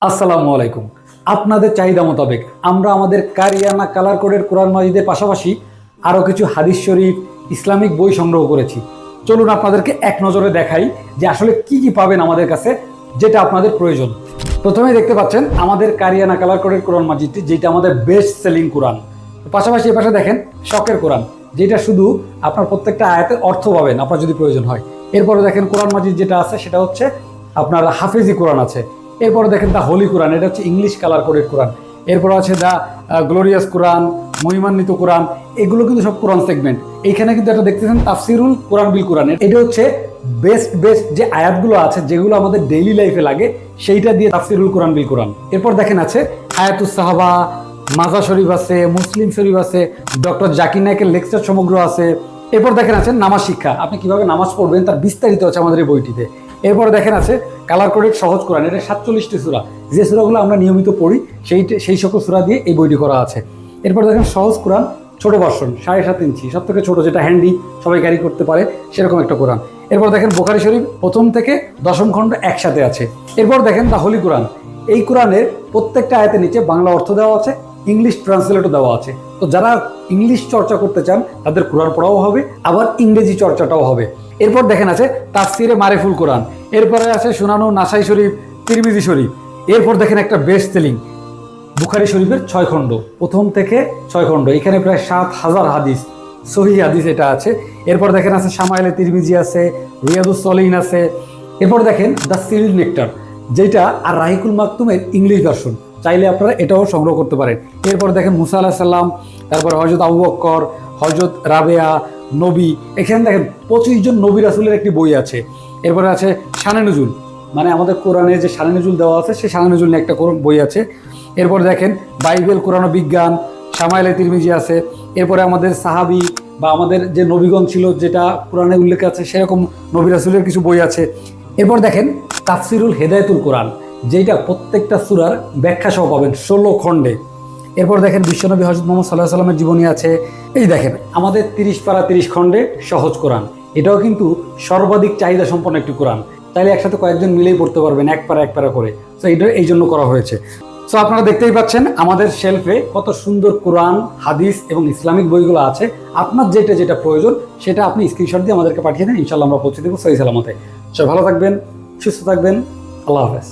আসসালামু আলাইকুম। আপনাদের চাহিদা মোতাবেক আমরা আমাদের কারিয়ানা কালার কোডের কোরআন মাজিদের পাশাপাশি আরও কিছু হাদিস শরীফ ইসলামিক বই সংগ্রহ করেছি। চলুন আপনাদেরকে এক নজরে দেখাই যে আসলে কি কি পাবেন আমাদের কাছে, যেটা আপনাদের প্রয়োজন। প্রথমে দেখতে পাচ্ছেন আমাদের কারিয়ানা কালার কোডের কোরআন মাজিদটি, যেটা আমাদের বেস্ট সেলিং কোরআন। পাশাপাশি এ পাশে দেখেন শখের কোরআন, যেটা শুধু আপনার প্রত্যেকটা আয়াতের অর্থ পাবেন আপনার যদি প্রয়োজন হয়। এরপরে দেখেন কোরআন মাজিদ যেটা আছে সেটা হচ্ছে আপনার হাফেজি কোরআন আছে। এরপরে দেখেন দ্য হোলি কোরআন, এটা হচ্ছে ইংলিশ কালার কোডেড কোরআন। এরপর আছে দ্য গ্লোরিয়াস কোরআন, মহিমান্বিত কোরআন। এগুলো কিন্তু সব কোরআন সেগমেন্ট। এইখানে কিন্তু একটা দেখতেছেন তাফসিরুল কোরআন বিল কোরআন, এটা হচ্ছে বেস্ট যে আয়াতগুলো আছে যেগুলো আমাদের ডেইলি লাইফে লাগে সেইটা দিয়ে তাফসিরুল কোরআন বিল কোরআন। এরপর দেখেন আছে আয়াতুস সাহাবা, মাজা শরীফ আছে, মুসলিম শরীফ আছে, ডক্টর জাকির নায়কের লেকচার সমগ্র আছে। এরপর দেখেন আছে নামাজ শিক্ষা, আপনি কিভাবে নামাজ পড়বেন তার বিস্তারিত আছে আমাদের এই বইটিতে। এরপরে দেখেন আছে কালার কোডেড সহজ কোরআন, এটা 47টি সূরা, যে সূরাগুলো আমরা নিয়মিত পড়ি সেই সকল সূরা দিয়ে এই বইটি করা আছে। এরপর দেখেন সহজ কোরআন ছোট ভার্সন 7.5 ইঞ্চি, সব থেকে ছোট, যেটা হ্যান্ডি সবাই ক্যারি করতে পারে সেরকম একটা কোরআন। এরপর দেখেন বুখারী শরীফ প্রথম থেকে দশম খণ্ড একসাথে আছে। এরপর দেখেন দ্য হোলি কোরআন, এই কোরআনের প্রত্যেকটা আয়াতের নিচে বাংলা অর্থ দেওয়া আছে, ইংলিশ ট্রান্সলেটও দেওয়া আছে। তো যারা ইংলিশ চর্চা করতে চান তাদের কোরআন পড়াও হবে, আবার ইংরেজি চর্চাটাও হবে। এরপর দেখেন আছে তাফসিরে মারিফুল কোরআন। এরপরে আছে সুনানু নাসাই শরীফ, তিরমিজি শরীফ। এরপর দেখেন একটা বেস্ট সেলিং বুখারী শরীফের 6 খণ্ড, প্রথম থেকে 6 খণ্ড। এখানে প্রায় 7,000 হাদিস, সহিহ হাদিস এটা আছে। এরপর দেখেন আছে শামাইলে তিরমিজি আছে, রিয়াদুস সলিহিন আছে। এরপর দেখেন দ্য সিরিল নেকটার, যেটা আর রাহিকুল মাকতুমের ইংলিশ ভার্সন, চাইলে আপনারা এটাও সংগ্রহ করতে পারেন। এরপর দেখেন মুসা আলাইহিস সালাম, তারপরে হযরত আবু বকর, হযরত রাবেয়া, নবী। এখানে দেখেন 25 জন নবী রাসূলের একটি বই আছে। এরপরে আছে শানে নুজুল, মানে আমাদের কোরআনে যে শানে নুজুল দেওয়া আছে সেই শানে নুজুল নিয়ে একটা বই আছে। এরপর দেখেন বাইবেল, কোরআন ও বিজ্ঞান, শামাইলে তিরমিজি আছে। এরপরে আমাদের সাহাবী বা আমাদের যে নবীগণ ছিল যেটা কোরআনে উল্লেখ আছে সেরকম নবী রাসূলের কিছু বই আছে। এরপর দেখেন তাফসিরুল হেদায়েতুল কোরআন, যেটা প্রত্যেকটা সূরার ব্যাখ্যা সহ পাবেন 16 খণ্ডে। এরপর দেখেন বিশ্বনবী হযরত মুহাম্মদ সাল্লাল্লাহু আলাইহি ওয়াসাল্লামের জীবনী আছে। এই দেখেন আমাদের 30 পারা 30 খণ্ডে সহজ কোরআন, এটাও কিন্তু সর্বাধিক চাহিদা সম্পন্ন একটি কোরআন। তাইলে একসাথে কয়েকজন মিলেই পড়তে পারবেন এক পারা করে। তো এটা এই জন্য করা হয়েছে। সো আপনারা দেখতেই পাচ্ছেন আমাদের শেলফে কত সুন্দর কোরআন, হাদিস এবং ইসলামিক বইগুলো আছে। আপনার যেটা প্রয়োজন সেটা আপনি স্ক্রিনশট দিয়ে আমাদেরকে পাঠিয়ে দেন, ইনশাআল্লাহ আমরা পৌঁছে দেবো সহি সালামতে। সবাই ভালো থাকবেন, সুস্থ থাকবেন, আল্লাহ হাফেজ।